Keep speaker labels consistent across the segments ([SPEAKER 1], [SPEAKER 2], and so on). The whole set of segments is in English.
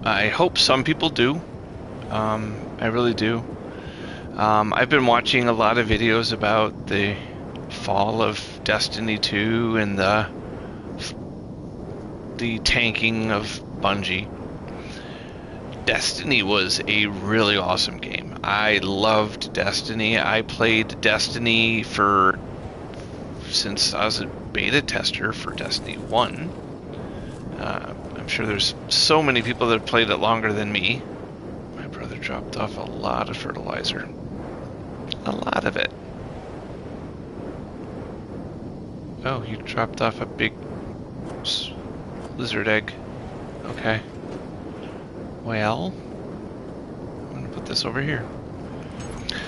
[SPEAKER 1] I hope some people do. I really do. I've been watching a lot of videos about the fall of Destiny 2 and the tanking of Bungie. Destiny was a really awesome game. I loved Destiny. I played Destiny since I was a beta tester for Destiny 1. I'm sure there's so many people that have played it longer than me. My brother dropped off a lot of fertilizer. A lot of it. Oh, he dropped off a big lizard egg. Okay. Well, I'm going to put this over here.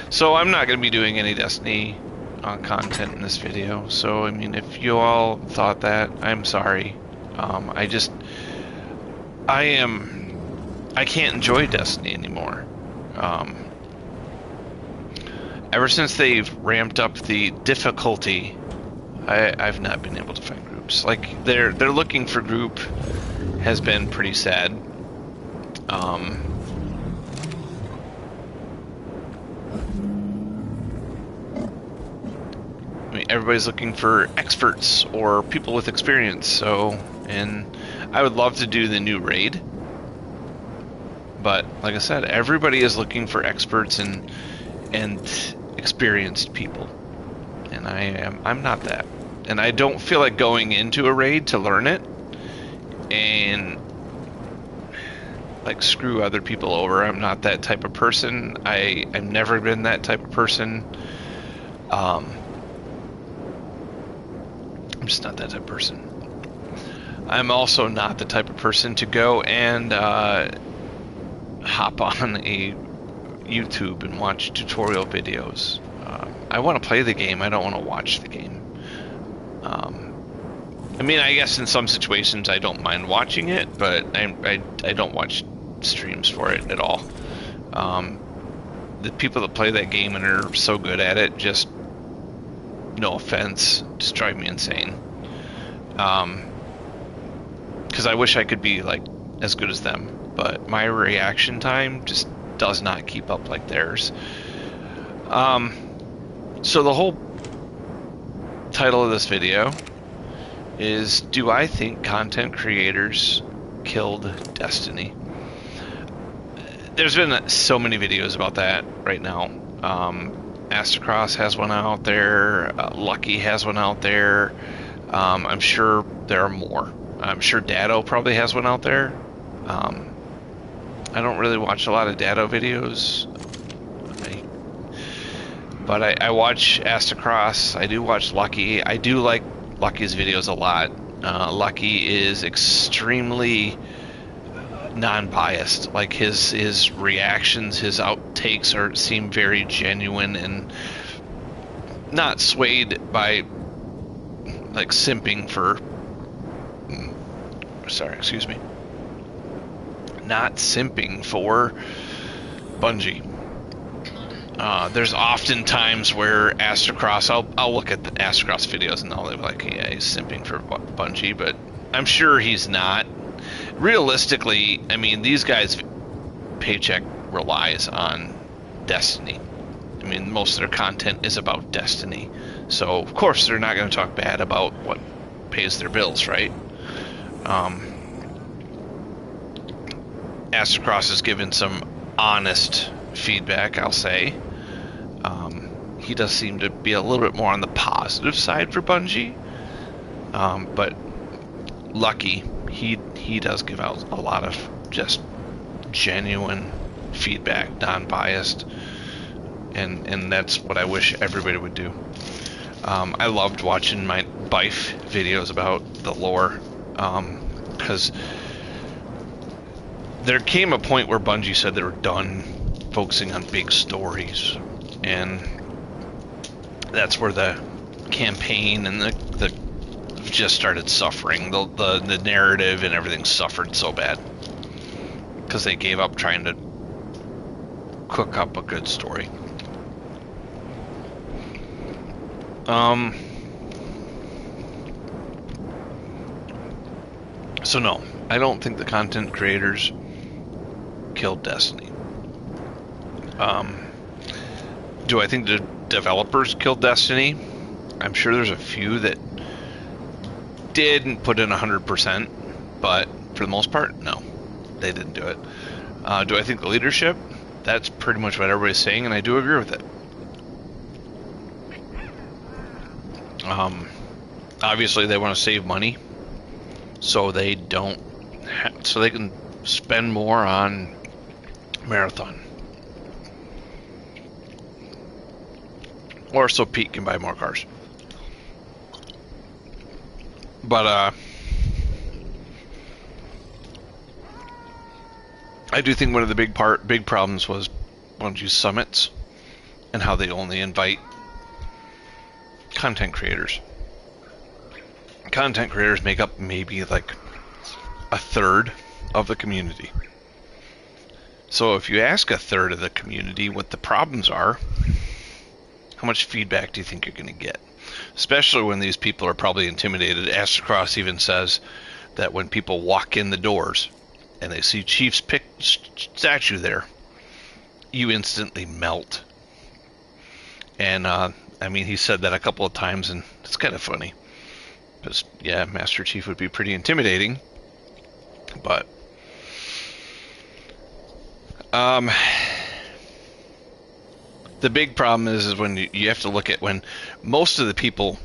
[SPEAKER 1] So I'm not going to be doing any Destiny content in this video. So, I mean, if you all thought that, I'm sorry. I can't enjoy Destiny anymore. Ever since they've ramped up the difficulty, I've not been able to find groups. Like, they're looking for group has been pretty sad. I mean, everybody's looking for experts or people with experience. So, and I would love to do the new raid, but like I said, everybody is looking for experts and experienced people, and I'm not that, and I don't feel like going into a raid to learn it and like screw other people over. I'm not that type of person. I've never been that type of person. I'm just not that type of person. I'm also not the type of person to go and hop on a YouTube and watch tutorial videos. I want to play the game. I don't want to watch the game. I mean, I guess in some situations I don't mind watching it, but I don't watch streams for it at all. The people that play that game and are so good at it, just no offense, just drive me insane. Because I wish I could be like as good as them, but my reaction time just does not keep up like theirs. So the whole title of this video is, do I think content creators killed Destiny? There's been so many videos about that right now. Astacross has one out there. Lucky has one out there. I'm sure there are more. I'm sure Dado probably has one out there. I don't really watch a lot of Dado videos, but I watch Astacross. I do watch Lucky. I do like Lucky's videos a lot. Lucky is extremely non-biased. Like his reactions, his outtakes seem very genuine and not swayed by like simping for. Sorry, excuse me. Not simping for Bungie. There's often times where Astacross, I'll look at the Astacross videos and I'll be like, yeah, he's simping for Bungie, but I'm sure he's not. Realistically, I mean, these guys' paycheck relies on Destiny. I mean, most of their content is about Destiny. So, of course, they're not going to talk bad about what pays their bills, right? Astacross has given some honest feedback, I'll say. He does seem to be a little bit more on the positive side for Bungie. But Lucky, he does give out a lot of just genuine feedback, non-biased, and that's what I wish everybody would do. I loved watching my Bife videos about the lore, because there came a point where Bungie said they were done focusing on big stories, and that's where the campaign and the just started suffering. The narrative and everything suffered so bad because they gave up trying to cook up a good story. So no, I don't think the content creators killed Destiny. Do I think the developers killed Destiny? I'm sure there's a few that didn't put in 100%, but for the most part, no, they didn't do it. Do I think the leadership? That's pretty much what everybody's saying, and I do agree with it. Obviously, they want to save money, so they don't, so they can spend more on Marathon, or so Pete can buy more cars. But I do think one of the big problems was Bungie's summits and how they only invite content creators. Content creators make up maybe like a third of the community. So if you ask a third of the community what the problems are, how much feedback do you think you're going to get? Especially when these people are probably intimidated. Astrocross even says that when people walk in the doors and they see Chief's statue there, you instantly melt. And I mean, he said that a couple of times, and it's kind of funny. Because, yeah, Master Chief would be pretty intimidating. But the big problem is when you have to look at when most of the people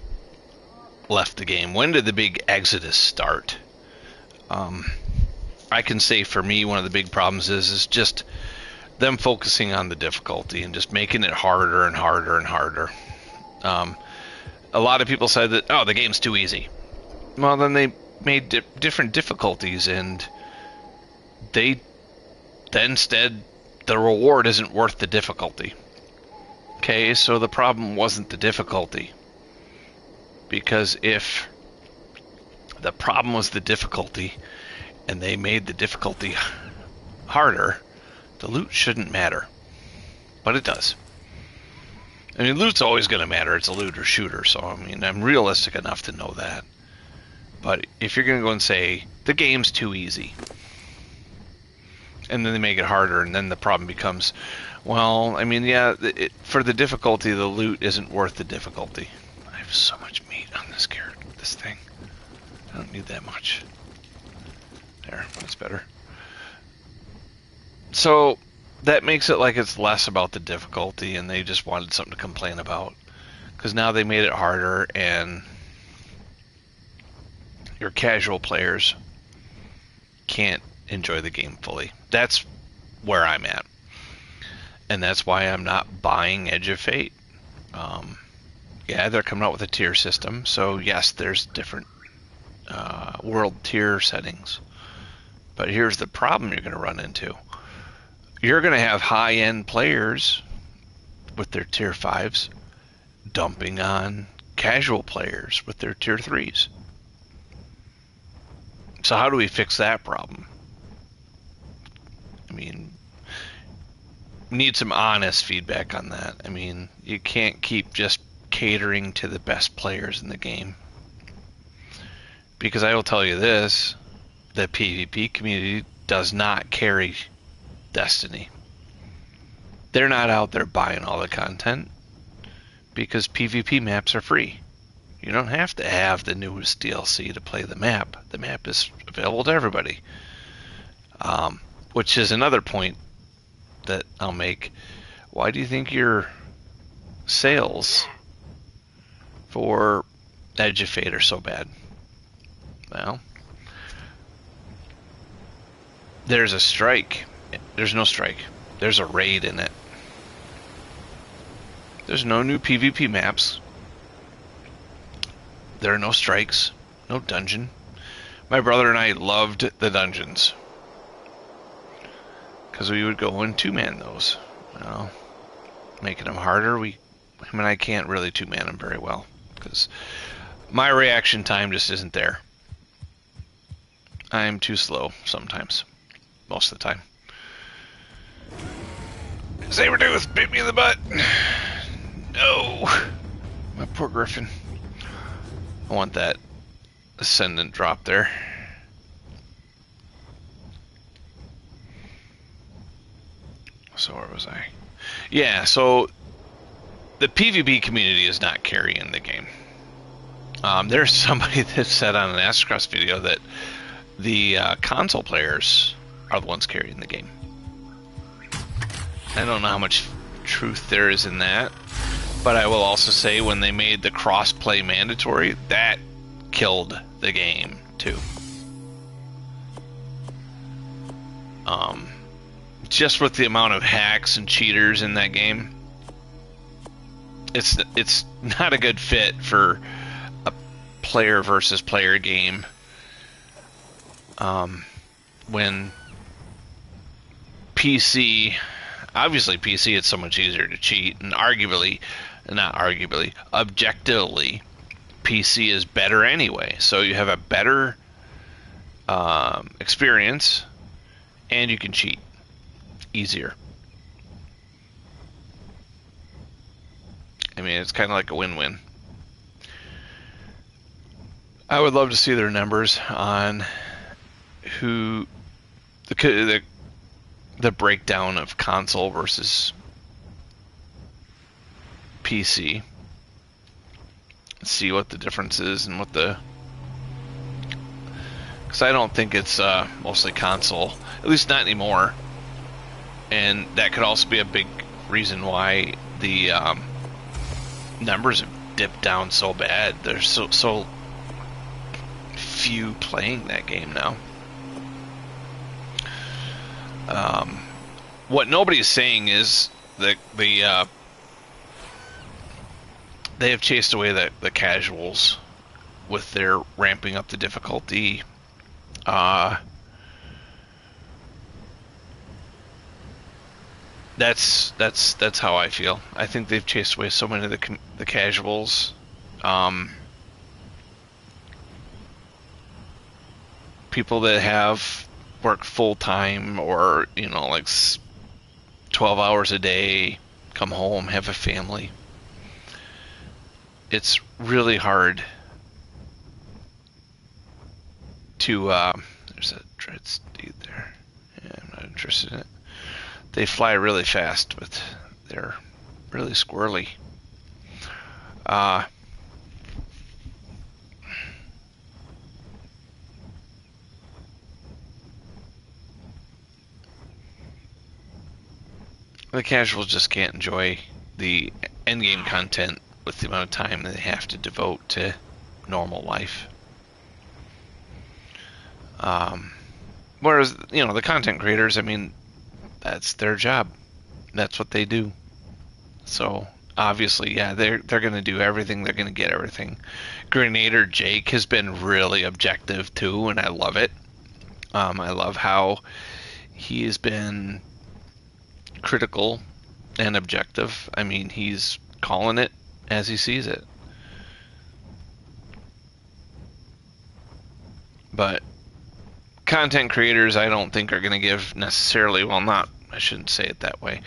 [SPEAKER 1] left the game. When did the big exodus start? I can say for me, one of the big problems is just them focusing on the difficulty and just making it harder and harder and harder. A lot of people said that, oh, the game's too easy. Well, then they made different difficulties, and they then instead the reward isn't worth the difficulty. Okay, so the problem wasn't the difficulty. Because if the problem was the difficulty and they made the difficulty harder, the loot shouldn't matter. But it does. I mean, loot's always going to matter. It's a loot or shooter, so I mean, I'm realistic enough to know that. But if you're going to go and say, the game's too easy, and then they make it harder, and then the problem becomes, well, I mean, yeah, for the difficulty, the loot isn't worth the difficulty. I have so much meat on this thing. I don't need that much. There, that's better. So that makes it like it's less about the difficulty, and they just wanted something to complain about. Because now they made it harder, and your casual players can't enjoy the game fully. That's where I'm at. And that's why I'm not buying Edge of Fate. Yeah, they're coming out with a tier system. So yes, there's different world tier settings. But here's the problem you're going to run into. You're going to have high-end players with their tier 5s dumping on casual players with their tier 3s. So how do we fix that problem? I mean, need some honest feedback on that. I mean, you can't keep just catering to the best players in the game. Because I will tell you this, the PvP community does not carry Destiny. They're not out there buying all the content because PvP maps are free. You don't have to have the newest DLC to play the map. The map is available to everybody. Which is another point that I'll make. Why do you think your sales for Edge of Fate are so bad? Well, there's a strike. There's no strike. There's a raid in it. There's no new PvP maps. There are no strikes. No dungeon. My brother and I loved the dungeons. Because we would go and two-man those. Well, making them harder, him and I can't really two-man them very well. Because my reaction time just isn't there. I'm too slow sometimes. Most of the time. Sabretooth, bit me in the butt. No. My poor Griffin. I want that ascendant drop there. So where was I? Yeah, so the PvP community is not carrying the game. There's somebody that said on an Astro's video that the console players are the ones carrying the game. I don't know how much truth there is in that, but I will also say when they made the cross-play mandatory, that killed the game too. Just with the amount of hacks and cheaters in that game, it's not a good fit for a player versus player game. When PC, obviously PC, it's so much easier to cheat, and objectively, PC is better anyway. So you have a better experience, and you can cheat easier. I mean, it's kind of like a win-win. I would love to see their numbers on who the breakdown of console versus PC. See what the difference is and what the, because I don't think it's mostly console, at least not anymore. And that could also be a big reason why the numbers have dipped down so bad. There's so few playing that game now. What nobody is saying is that they have chased away the casuals with their ramping up the difficulty. That's how I feel. I think they've chased away so many of the casuals. People that have worked full time, or like 12 hours a day, come home, have a family. It's really hard to there's a dread steed there. Yeah, I'm not interested in it. They fly really fast, but they're really squirrely. The casuals just can't enjoy the endgame content with the amount of time that they have to devote to normal life. Whereas, the content creators, I mean, that's their job. That's what they do. So obviously, yeah, they're going to do everything. They're going to get everything. Grenader Jake has been really objective too, and I love it. I love how he has been critical and objective. I mean, he's calling it as he sees it. But content creators, I don't think are going to give necessarily, I shouldn't say it that way.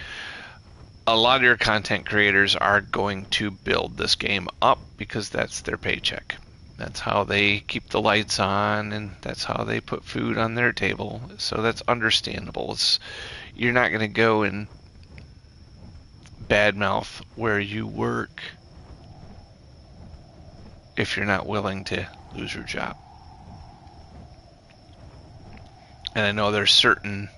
[SPEAKER 1] A lot of your content creators are going to build this game up because that's their paycheck. That's how they keep the lights on, and that's how they put food on their table. So that's understandable. You're not going to go and badmouth where you work if you're not willing to lose your job. And I know there's certain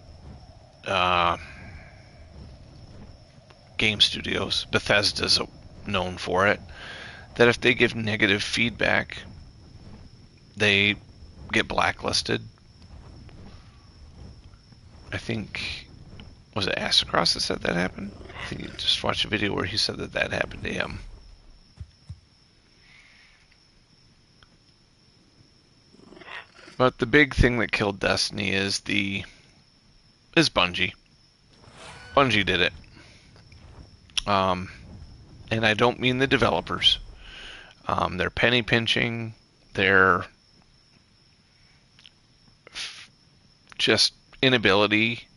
[SPEAKER 1] game studios, Bethesda's known for it, that if they give negative feedback, they get blacklisted. I think, was it Asacross that said that happened? I think you just watched a video where he said that happened to him. But the big thing that killed Destiny is Bungie. Bungie did it. And I don't mean the developers. They're penny pinching. They're just inability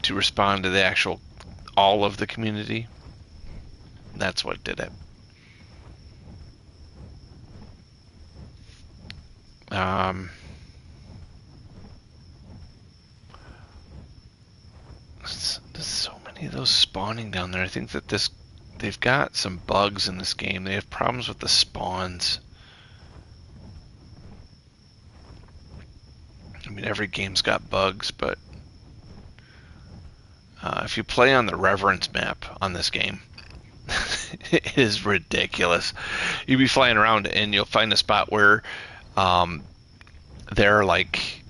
[SPEAKER 1] to respond to the all of the community. That's what did it. Does any of those spawning down there. I think that they've got some bugs in this game. They have problems with the spawns. I mean, every game's got bugs, but if you play on the Reverence map on this game, it is ridiculous. You'll be flying around and you'll find a spot where there are like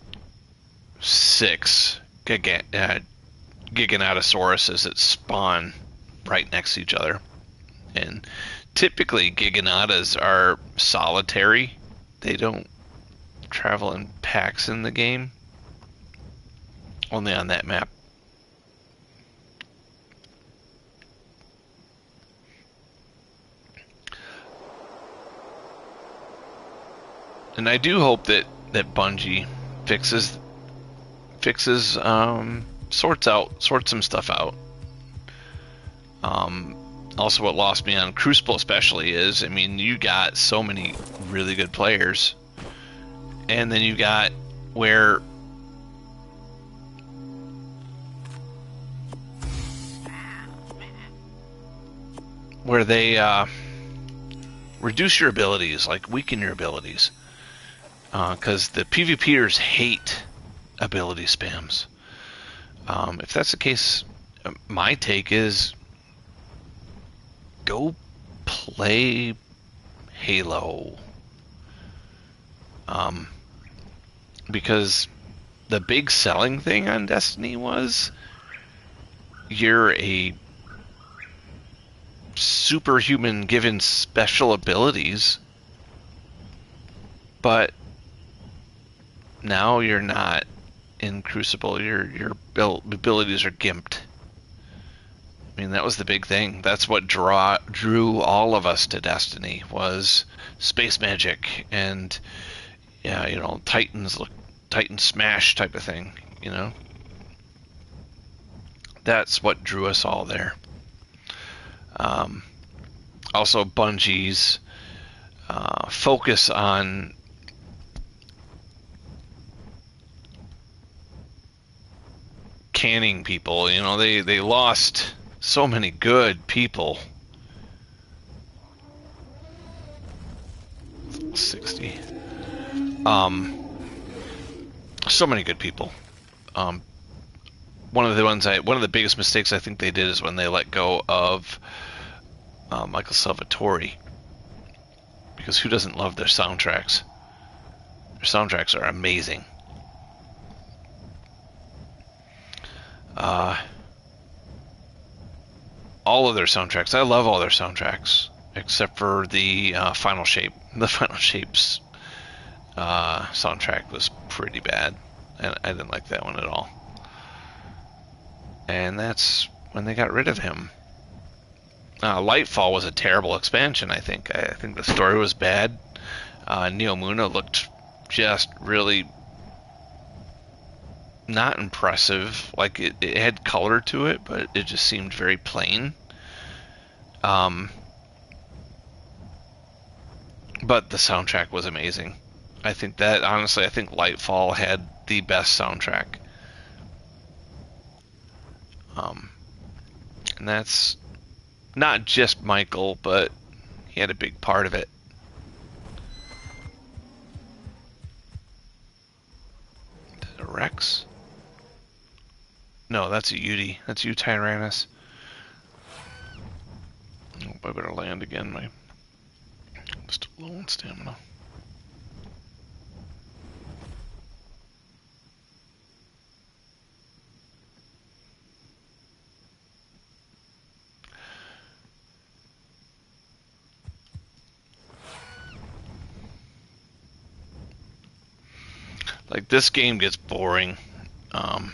[SPEAKER 1] 6 Giganotosauruses that spawn right next to each other. And typically Giganotas are solitary. They don't travel in packs in the game. Only on that map. And I do hope that Bungie fixes sorts some stuff out. Also, what lost me on Crucible especially is, I mean, you got so many really good players, and then you got where they reduce your abilities, like weaken your abilities, because the PvPers hate ability spams. If that's the case, my take is go play Halo. Because the big selling thing on Destiny was you're a superhuman given special abilities, but now you're not in Crucible. Your abilities are gimped. I mean, that was the big thing. That's what drew all of us to Destiny, was space magic and Titan smash type of thing. That's what drew us all there. Also, Bungie's focus on canning people. They lost so many good people. 60. So many good people. One of the biggest mistakes I think they did is when they let go of Michael Salvatore, because who doesn't love their soundtracks? Their soundtracks are amazing. All of their soundtracks. I love all their soundtracks except for the Final Shape. The Final Shape's soundtrack was pretty bad, and I didn't like that one at all. And that's when they got rid of him. Lightfall was a terrible expansion, I think. I think the story was bad. Neomuna looked just really not impressive. Like, it had color to it, but it just seemed very plain. But the soundtrack was amazing. I think Lightfall had the best soundtrack. And that's not just Michael, but he had a big part of it. Is that a Rex? No, that's a Yudi. That's you, Tyrannus. Oh, I better land again. I'm still low on stamina. Like, this game gets boring. I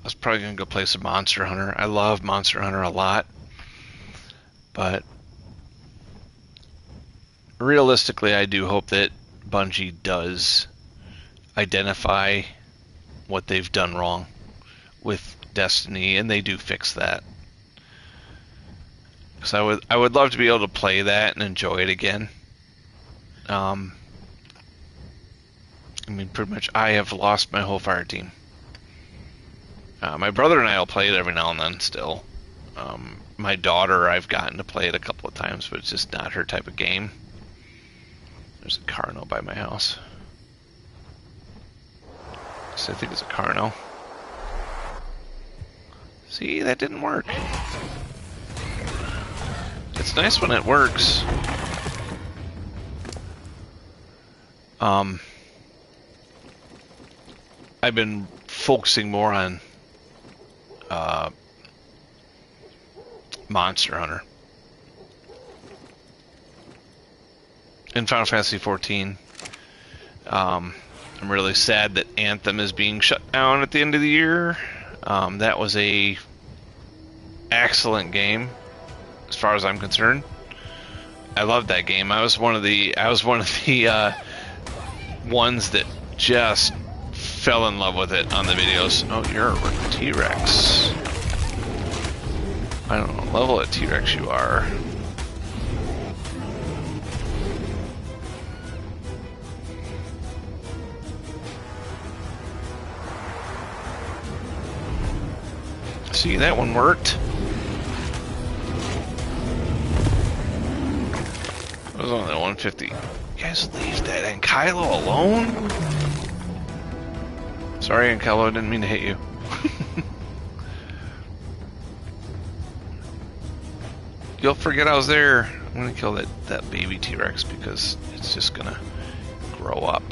[SPEAKER 1] was probably going to go play some Monster Hunter. I love Monster Hunter a lot. But realistically, I do hope that Bungie does identify what they've done wrong with Destiny, and they do fix that. Because I would love to be able to play that and enjoy it again. I mean, pretty much, I have lost my whole fire team. My brother and I will play it every now and then still, My daughter, I've gotten to play it a couple of times, but it's just not her type of game. There's a Carno by my house. So I think it's a Carno. See, that didn't work. It's nice when it works. I've been focusing more on Monster Hunter. In Final Fantasy XIV, I'm really sad that Anthem is being shut down at the end of the year. That was a excellent game, as far as I'm concerned. I loved that game. I was one of the ones that just fell in love with it on the videos. Oh, you're a T-Rex. I don't know what level of T-Rex you are. See, that one worked. It was only 150. You guys leave that Ankylo alone? Sorry, Ankylo, I didn't mean to hit you. You'll forget I was there. I'm gonna kill that baby T-Rex because it's just gonna grow up.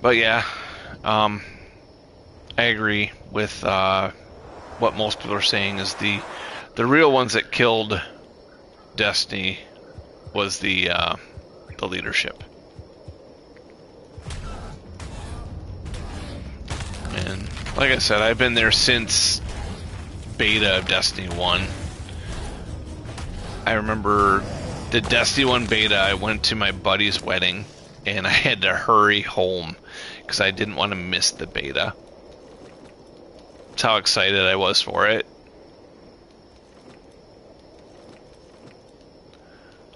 [SPEAKER 1] But yeah, I agree with what most people are saying is the real ones that killed Destiny was the leadership. And like I said, I've been there since beta of Destiny 1. I remember the Destiny 1 beta, I went to my buddy's wedding and I had to hurry home because I didn't want to miss the beta. That's how excited I was for it.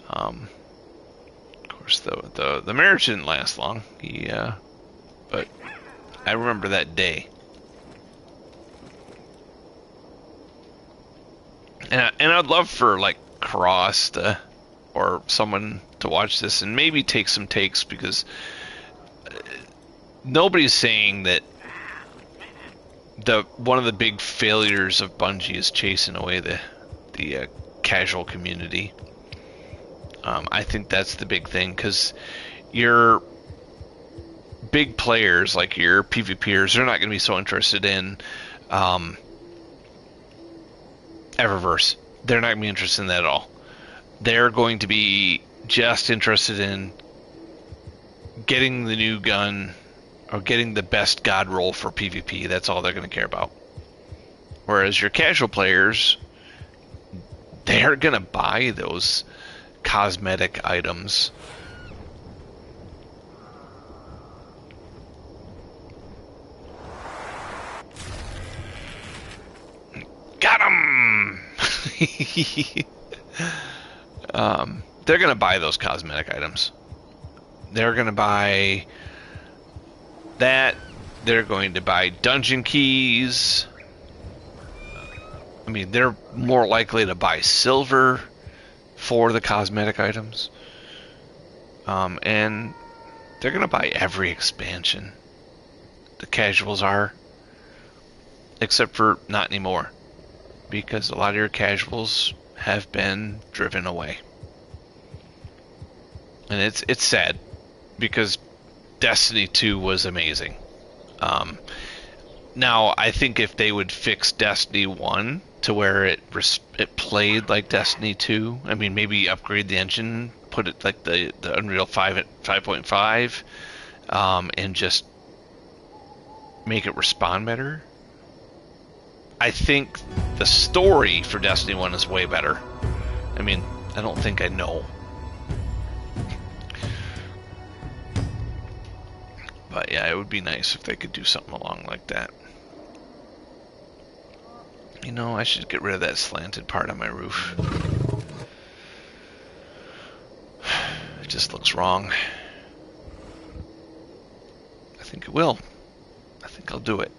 [SPEAKER 1] Of course, the marriage didn't last long. But I remember that day. And I'd love for like Cross or someone to watch this and maybe take some takes, because nobody's saying that one of the big failures of Bungie is chasing away the casual community. I think that's the big thing, because your big players, like your PvPers, they're not going to be so interested in Eververse. They're not going to be interested in that at all. They're going to be just interested in getting the new gun or getting the best god roll for PvP. That's all they're going to care about. Whereas your casual players, they're going to buy those cosmetic items. Got him! They're going to buy those cosmetic items. They're going to buy that. They're going to buy dungeon keys. I mean, they're more likely to buy silver for the cosmetic items. And they're going to buy every expansion. The casuals are. Except for not anymore. Because a lot of your casuals have been driven away. And it's sad, because Destiny 2 was amazing. Now, I think if they would fix Destiny 1 to where it played like Destiny 2, I mean, maybe upgrade the engine, put it like the Unreal 5 at 5.5, and just make it respond better. I think the story for Destiny 1 is way better. I mean, I don't think I know. But yeah, it would be nice if they could do something along like that. You know, I should get rid of that slanted part on my roof. It just looks wrong. think it will. I think I'll do it.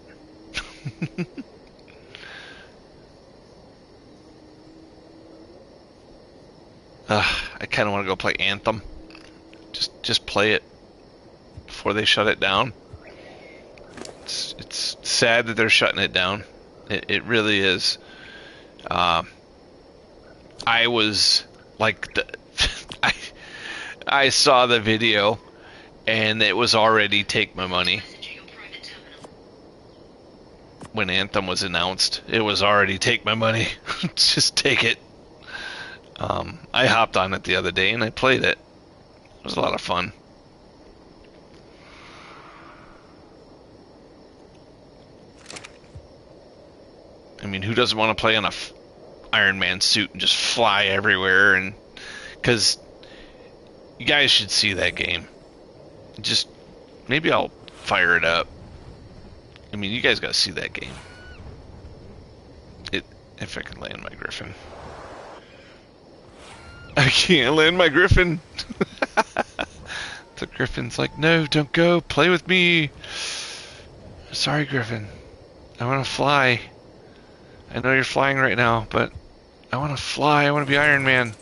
[SPEAKER 1] I kind of want to go play Anthem. Just play it before they shut it down. It's sad that they're shutting it down. It really is. I was like, I saw the video, and it was already take my money. When Anthem was announced, it was already take my money. Just take it. I hopped on it the other day and I played it. It was a lot of fun. I mean, who doesn't want to play on a Iron Man suit and just fly everywhere? And because you guys should see that game. Just maybe I'll fire it up. I mean, you guys got to see that game. If I can land my Griffin. I can't land my Griffin. The Griffin's like, no, don't go. Play with me. Sorry, Griffin. I want to fly. I know you're flying right now, but I want to fly. I want to be Iron Man.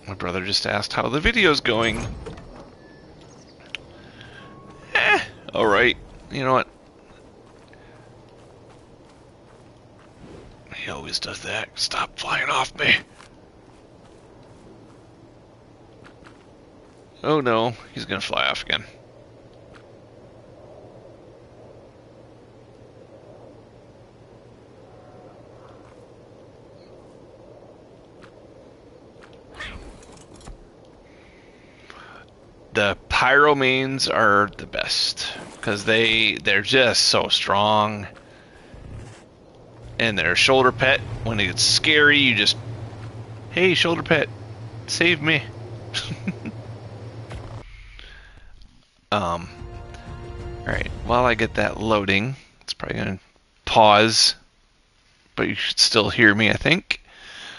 [SPEAKER 1] My brother just asked how the video's going. Alright. You know what? He always does that. Stop flying off me. Oh no, he's gonna fly off again. The pyromanes are the best because they're just so strong, and their shoulder pet, when it gets scary, you just, hey, shoulder pet, save me. All right, while I get that loading, it's probably gonna pause, but you should still hear me, I think.